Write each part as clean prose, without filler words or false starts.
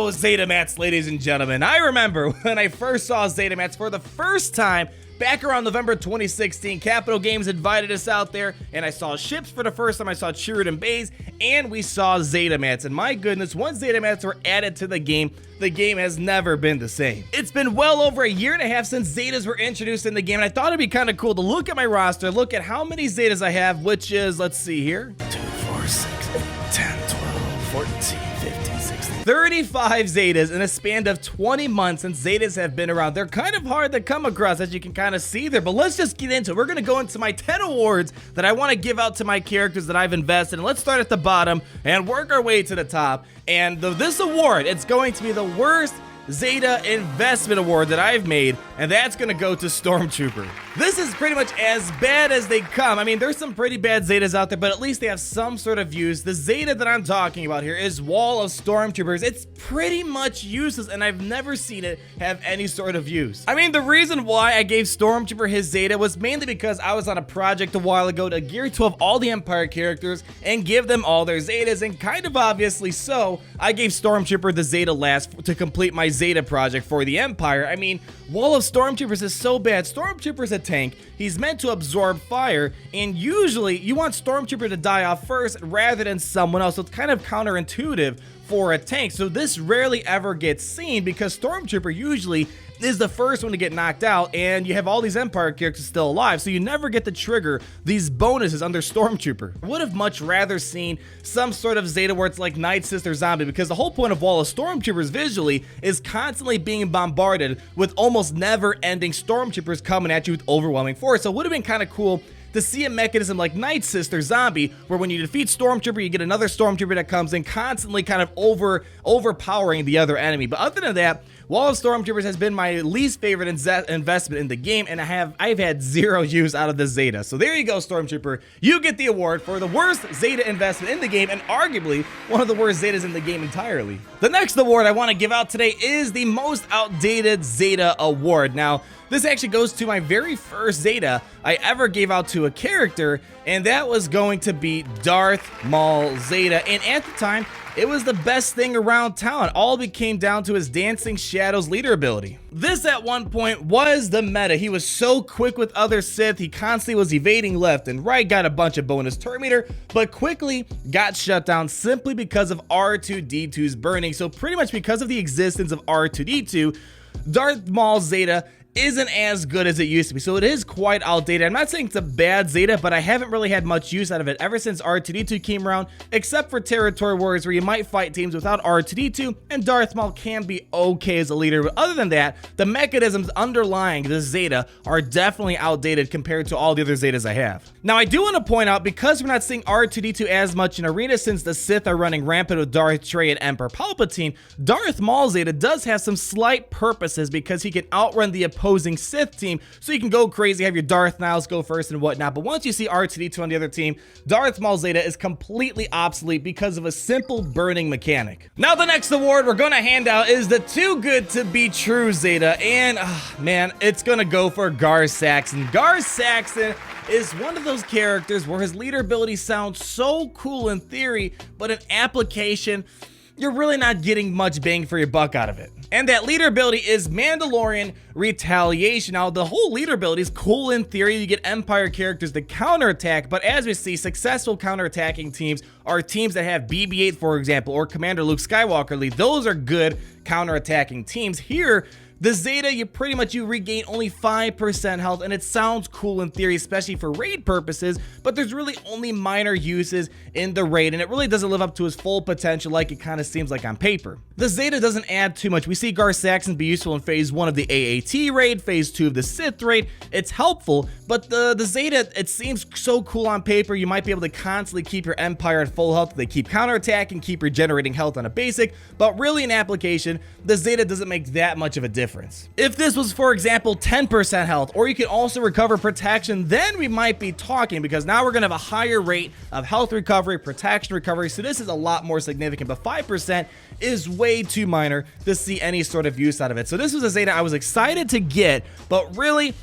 Oh, Zeta mats, ladies and gentlemen. I remember when I first saw Zeta mats for the first time back around November 2016. Capital Games invited us out there, and I saw ships for the first time. I saw Chiridan Bays, and we saw Zeta mats. And my goodness, once Zeta mats were added to the game has never been the same. It's been well over a year and a half since Zetas were introduced in the game, and I thought it'd be kind of cool to look at my roster, look at how many Zetas I have, which is, let's see here, 2, 4, 6, 8, 10, 12, 14, 15, 16, 35 Zetas in a span of 20 months since Zetas have been around. They're kind of hard to come across, as you can kind of see there, but let's just get into it. We're going to go into my 10 awards that I want to give out to my characters that I've invested in. Let's start at the bottom and work our way to the top. And this award, it's going to be the worst Zeta investment award that I've made, and that's gonna go to Stormtrooper. This is pretty much as bad as they come. I mean, there's some pretty bad Zetas out there, but at least they have some sort of use. The Zeta that I'm talking about here is Wall of Stormtroopers. It's pretty much useless, and I've never seen it have any sort of use. I mean, the reason why I gave Stormtrooper his Zeta was mainly because I was on a project a while ago to gear 12 all the Empire characters and give them all their Zetas, and kind of obviously so, I gave Stormtrooper the Zeta last to complete my Zeta project for the Empire. I mean, Wall of Stormtroopers is so bad. Stormtrooper's a tank. He's meant to absorb fire, and usually you want Stormtrooper to die off first rather than someone else. So it's kind of counterintuitive for a tank. So this rarely ever gets seen because Stormtrooper usually is the first one to get knocked out, and you have all these Empire characters still alive, so you never get to trigger these bonuses under Stormtrooper. I would have much rather seen some sort of Zeta where it's like Night Sister Zombie, because the whole point of Wall of Stormtroopers visually is constantly being bombarded with almost never-ending Stormtroopers coming at you with overwhelming force. So it would have been kind of cool to see a mechanism like Night Sister Zombie, where when you defeat Stormtrooper, you get another Stormtrooper that comes in, constantly kind of overpowering the other enemy. But other than that, Wall of Stormtroopers has been my least favorite investment in the game, and I've had zero use out of the Zeta. So there you go, Stormtrooper. You get the award for the worst Zeta investment in the game, and arguably one of the worst Zetas in the game entirely. The next award I want to give out today is the most outdated Zeta award. Now, this actually goes to my very first Zeta I ever gave out to a character, and that was going to be Darth Maul Zeta. And at the time, it was the best thing around town. All it came down to his Dancing Shadows leader ability. This at one point was the meta. He was so quick with other Sith, he constantly was evading left and right, got a bunch of bonus turn meter, but quickly got shut down simply because of R2-D2's burning. So pretty much because of the existence of R2-D2, Darth Maul Zeta isn't as good as it used to be, so it is quite outdated. I'm not saying it's a bad Zeta, but I haven't really had much use out of it ever since R2-D2 came around, except for Territory Warriors, where you might fight teams without R2-D2, and Darth Maul can be okay as a leader. But other than that, the mechanisms underlying the Zeta are definitely outdated compared to all the other Zetas I have. Now, I do want to point out, because we're not seeing R2-D2 as much in Arena since the Sith are running rampant with Darth Trey and Emperor Palpatine, Darth Maul Zeta does have some slight purposes because he can outrun the opposing Sith team, so you can go crazy, have your Darth Niles go first and whatnot. But once you see R2-D2 on the other team, Darth Maul Zeta is completely obsolete because of a simple burning mechanic. Now, the next award we're going to hand out is the Too Good to Be True Zeta, and man, it's going to go for Gar Saxon. Gar Saxon is one of those characters where his leader ability sounds so cool in theory, but in application, you're really not getting much bang for your buck out of it. And that leader ability is Mandalorian Retaliation. Now, the whole leader ability is cool in theory. You get Empire characters to counterattack, but as we see, successful counterattacking teams are teams that have BB-8, for example, or Commander Luke Skywalker lead. Those are good counterattacking teams. Here, the Zeta, you regain only 5% health, and it sounds cool in theory, especially for raid purposes, but there's really only minor uses in the raid, and it really doesn't live up to his full potential like it kind of seems like on paper. The Zeta doesn't add too much. We see Gar Saxon be useful in phase 1 of the AAT raid, phase 2 of the Sith raid. It's helpful, but the Zeta, it seems so cool on paper. You might be able to constantly keep your Empire at full health. They keep counterattacking, keep regenerating health on a basic, but really in application, the Zeta doesn't make that much of a difference. If this was, for example, 10% health, or you can also recover protection, then we might be talking, because now we're going to have a higher rate of health recovery, protection recovery, so this is a lot more significant, but 5% is way too minor to see any sort of use out of it. So this was a Zeta I was excited to get, but really,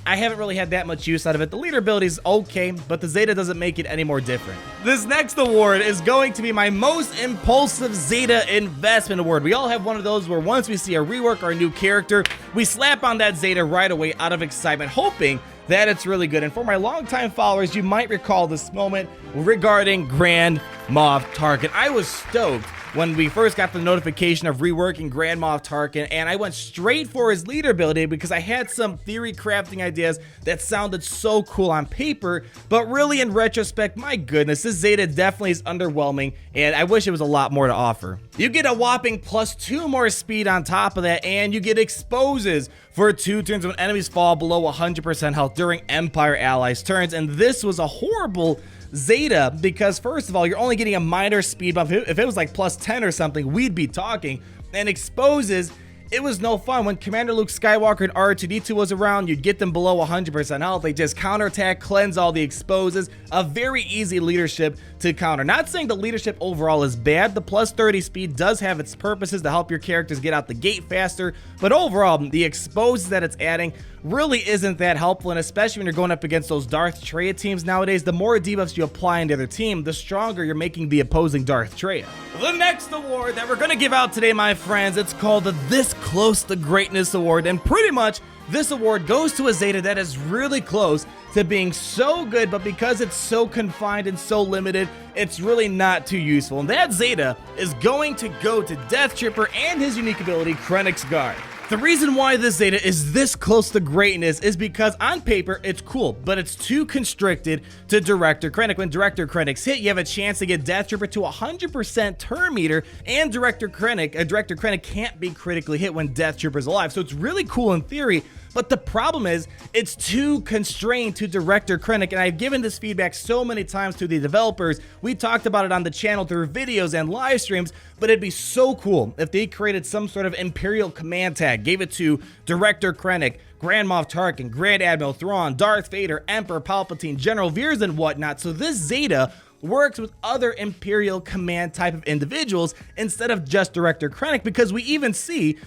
I haven't really had that much use out of it. The leader ability is okay, but the Zeta doesn't make it any more different. This next award is going to be my most impulsive Zeta investment award. We all have one of those where once we see a rework or a new character, we slap on that Zeta right away out of excitement, hoping that it's really good. And for my longtime followers, you might recall this moment regarding Grand Moff Tarkin. I was stoked when we first got the notification of reworking Grand Moff Tarkin, and I went straight for his leader ability because I had some theory crafting ideas that sounded so cool on paper, but really in retrospect, my goodness, this Zeta definitely is underwhelming, and I wish it was a lot more to offer. You get a whopping +2 more speed on top of that, and you get exposes for 2 turns when enemies fall below 100% health during Empire allies turns, and this was a horrible Zeta because first of all, you're only getting a minor speed bump. If it was like +10 or something, we'd be talking. And exposes, it was no fun. When Commander Luke Skywalker and R2-D2 was around, you'd get them below 100% health. They just counterattack, cleanse all the exposes. A very easy leadership to counter. Not saying the leadership overall is bad. The +30 speed does have its purposes to help your characters get out the gate faster, but overall, the exposes that it's adding really isn't that helpful, and especially when you're going up against those Darth Traya teams nowadays, the more debuffs you apply into their team, the stronger you're making the opposing Darth Traya. The next award that we're going to give out today, my friends, it's called the This Close to Greatness Award, and pretty much this award goes to a Zeta that is really close to being so good, but because it's so confined and so limited, it's really not too useful. And that Zeta is going to go to Death Trooper and his unique ability, Krennic's Guard. The reason why this Zeta is this close to greatness is because on paper it's cool, but it's too constricted to Director Krennic. When Director Krennic's hit, you have a chance to get Death Trooper to 100% turn meter, and Director Krennic can't be critically hit when Death Trooper's alive. So it's really cool in theory, but the problem is it's too constrained to Director Krennic, and I've given this feedback so many times to the developers. We talked about it on the channel through videos and live streams, but it'd be so cool if they created some sort of Imperial command tag, gave it to Director Krennic, Grand Moff Tarkin, Grand Admiral Thrawn, Darth Vader, Emperor Palpatine, General Veers, and whatnot, so this Zeta works with other Imperial command type of individuals instead of just Director Krennic, because we even see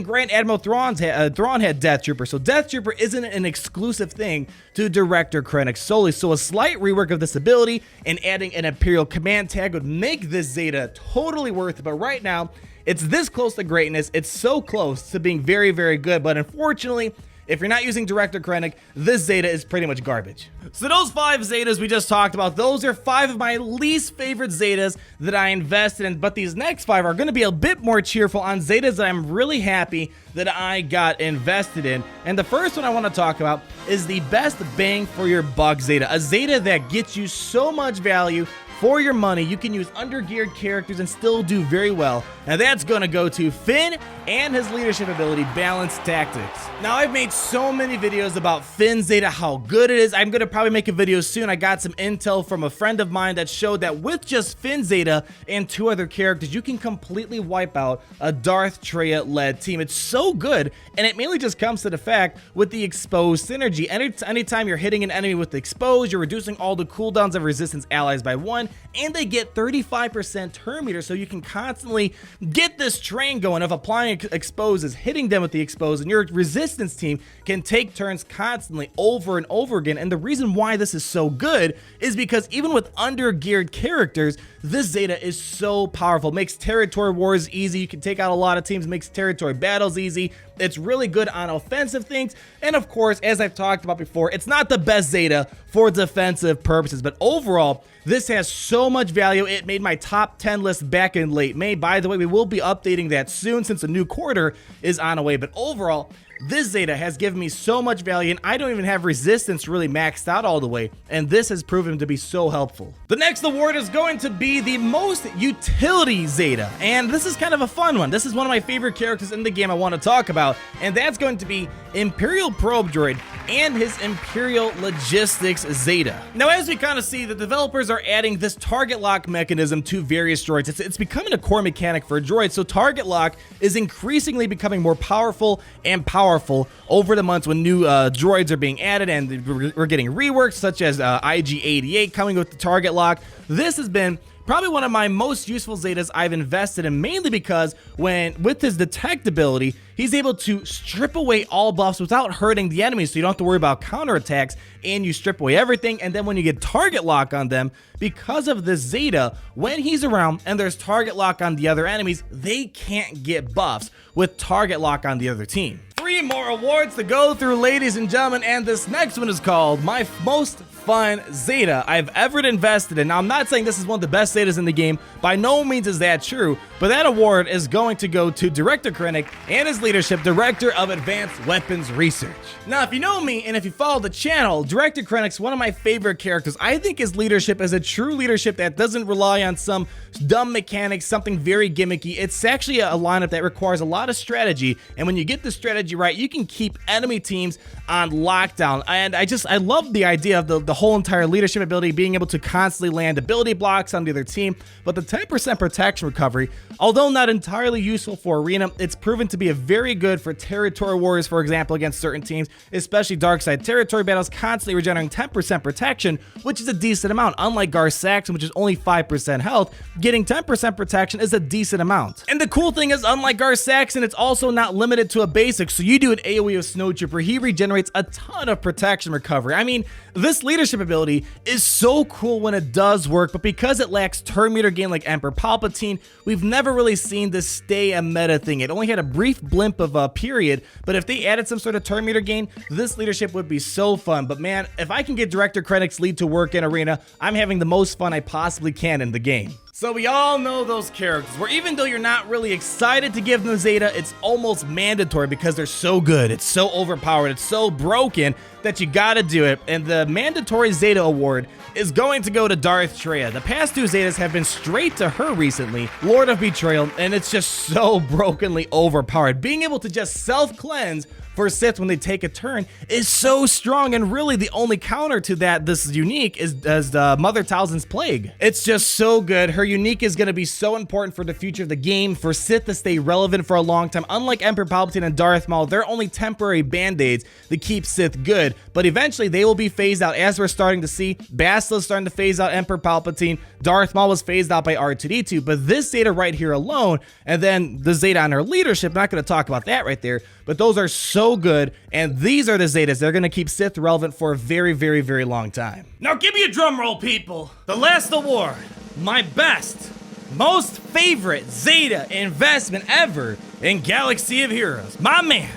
Grand Admiral Thrawn had Death Trooper, so Death Trooper isn't an exclusive thing to Director Krennic solely. So a slight rework of this ability and adding an Imperial command tag would make this Zeta totally worth it, but right now it's this close to greatness. It's so close to being very, very good, but unfortunately, if you're not using Director Krennic, this Zeta is pretty much garbage. So those 5 Zetas we just talked about, those are 5 of my least favorite Zetas that I invested in, but these next 5 are going to be a bit more cheerful on Zetas that I'm really happy that I got invested in. And the first one I want to talk about is the best bang for your buck Zeta, a Zeta that gets you so much value for your money. You can use undergeared characters and still do very well. Now that's going to go to Finn and his leadership ability, Balanced Tactics. Now I've made so many videos about Finn Zeta, how good it is. I'm going to probably make a video soon. I got some intel from a friend of mine that showed that with just Finn Zeta and 2 other characters, you can completely wipe out a Darth Traya-led team. It's so good, and it mainly just comes to the fact with the exposed synergy. Anytime you're hitting an enemy with exposed, you're reducing all the cooldowns of resistance allies by 1, and they get 35% turn meter, so you can constantly get this train going of applying exposes, hitting them with the expose, and your resistance team can take turns constantly over and over again. And the reason why this is so good is because even with under-geared characters, this Zeta is so powerful. It makes territory wars easy. You can take out a lot of teams, makes territory battles easy. It's really good on offensive things, and of course, as I've talked about before, it's not the best Zeta for defensive purposes, but overall, this has so much value. It made my top 10 list back in late May. By the way, we will be updating that soon since the new quarter is on the way, but overall, this Zeta has given me so much value, and I don't even have resistance really maxed out all the way, and this has proven to be so helpful. The next award is going to be the most utility Zeta, and this is kind of a fun one. This is one of my favorite characters in the game I want to talk about, and that's going to be Imperial Probe Droid and his Imperial Logistics Zeta. Now, as we kind of see, the developers are adding this target lock mechanism to various droids. It's becoming a core mechanic for droids, so target lock is increasingly becoming more powerful and powerful over the months when new droids are being added, and we're getting reworks such as IG-88 coming with the target lock. This has been Probably one of my most useful Zetas I've invested in, mainly because with his detect ability, he's able to strip away all buffs without hurting the enemies, so you don't have to worry about counterattacks, and you strip away everything. And then when you get target lock on them, because of this Zeta, when he's around and there's target lock on the other enemies, they can't get buffs with target lock on the other team. 3 more awards to go through, ladies and gentlemen, and this next one is called my most fun Zeta I've ever invested in. Now, I'm not saying this is one of the best Zetas in the game. By no means is that true, but that award is going to go to Director Krennic and his leadership, Director of Advanced Weapons Research. Now, if you know me and if you follow the channel, Director Krennic's one of my favorite characters. I think his leadership is a true leadership that doesn't rely on some dumb mechanics, something very gimmicky. It's actually a lineup that requires a lot of strategy, and when you get the strategy right, you can keep enemy teams on lockdown. And I love the idea of the whole entire leadership ability, being able to constantly land ability blocks on the other team. But the 10% protection recovery, although not entirely useful for arena, it's proven to be very good for territory wars, for example, against certain teams, especially dark side territory battles, constantly regenerating 10% protection, which is a decent amount. Unlike Gar Saxon, which is only 5% health, getting 10% protection is a decent amount. And the cool thing is, unlike Gar Saxon, it's also not limited to a basic. So you do an AoE with Snowtrooper, he regenerates a ton of protection recovery. I mean, this leadership ability is so cool when it does work, but because it lacks turn meter gain like Emperor Palpatine, we've never really seen this stay a meta thing. It only had a brief blimp of a period, but if they added some sort of turn meter gain, this leadership would be so fun. But man, if I can get Director Krennic's lead to work in arena, I'm having the most fun I possibly can in the game. So we all know those characters where even though you're not really excited to give them Zeta, it's almost mandatory because they're so good, it's so overpowered, it's so broken that you gotta do it. And the mandatory Zeta award is going to go to Darth Traya. The past 2 Zetas have been straight to her recently, Lord of Betrayal, and it's just so brokenly overpowered. Being able to just self-cleanse for Sith when they take a turn is so strong, and really the only counter to that this is unique is the Mother Talzin's Plague. It's just so good. Her unique is going to be so important for the future of the game, for Sith to stay relevant for a long time. Unlike Emperor Palpatine and Darth Maul, they're only temporary band-aids that keep Sith good, but eventually they will be phased out, as we're starting to see. Basila's starting to phase out Emperor Palpatine. Darth Maul was phased out by R2-D2, but this Zeta right here alone, and then the Zeta on her leadership, not going to talk about that right there, but those are so good, and these are the Zetas. They're going to keep Sith relevant for a very, very, very long time. Now give me a drum roll, people. The last award, my best, most favorite Zeta investment ever in Galaxy of Heroes. My man,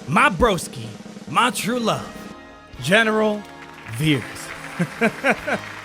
my broski, my true love, General Veers.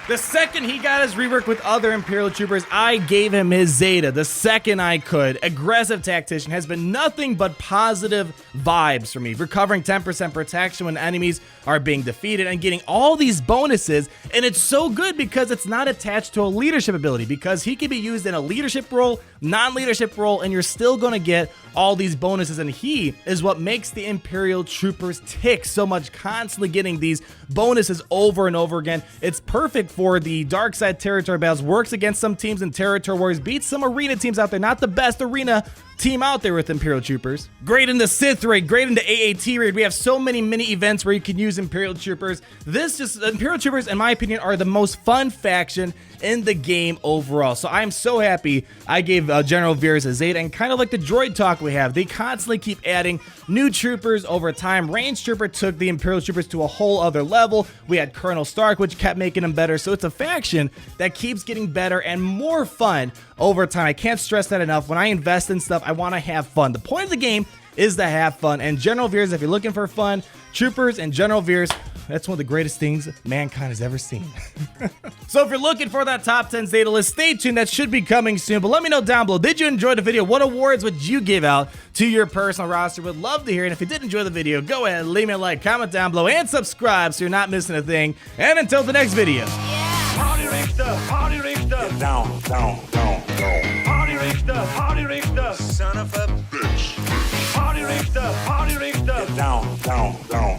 The second he got his rework with other Imperial Troopers, I gave him his Zeta the second I could. Aggressive Tactician has been nothing but positive vibes for me. Recovering 10% protection when enemies are being defeated and getting all these bonuses. And it's so good because it's not attached to a leadership ability, because he can be used in a leadership role, non-leadership role, and you're still going to get all these bonuses. And he is what makes the Imperial Troopers tick so much, constantly getting these bonuses over and over again. It's perfect for the dark side territory battles, works against some teams in territory wars, beats some arena teams out there, not the best arena team out there with Imperial Troopers. Great in the Sith raid, great in the AAT raid. We have so many mini events where you can use Imperial Troopers. Imperial Troopers, in my opinion, are the most fun faction in the game overall. So I'm so happy I gave General Veers a Zeta, and kind of like the droid talk we have, they constantly keep adding new troopers over time. Range Trooper took the Imperial Troopers to a whole other level. We had Colonel Stark, which kept making them better. So it's a faction that keeps getting better and more fun over time. I can't stress that enough. When I invest in stuff, I want to have fun. The point of the game is to have fun, and General Veers, if you're looking for fun, Troopers and General Veers, that's one of the greatest things mankind has ever seen. So if you're looking for that top 10 Zeta list, stay tuned. That should be coming soon. But let me know down below, did you enjoy the video? What awards would you give out to your personal roster? Would love to hear it. If you did enjoy the video, go ahead, leave me a like, comment down below, and subscribe so you're not missing a thing. And until the next video. Party Richter, Party Richter. Down, down, down, down. Party Richter, Party Richter. Son of a bitch. Party Richter, Party Richter. Down, down, down.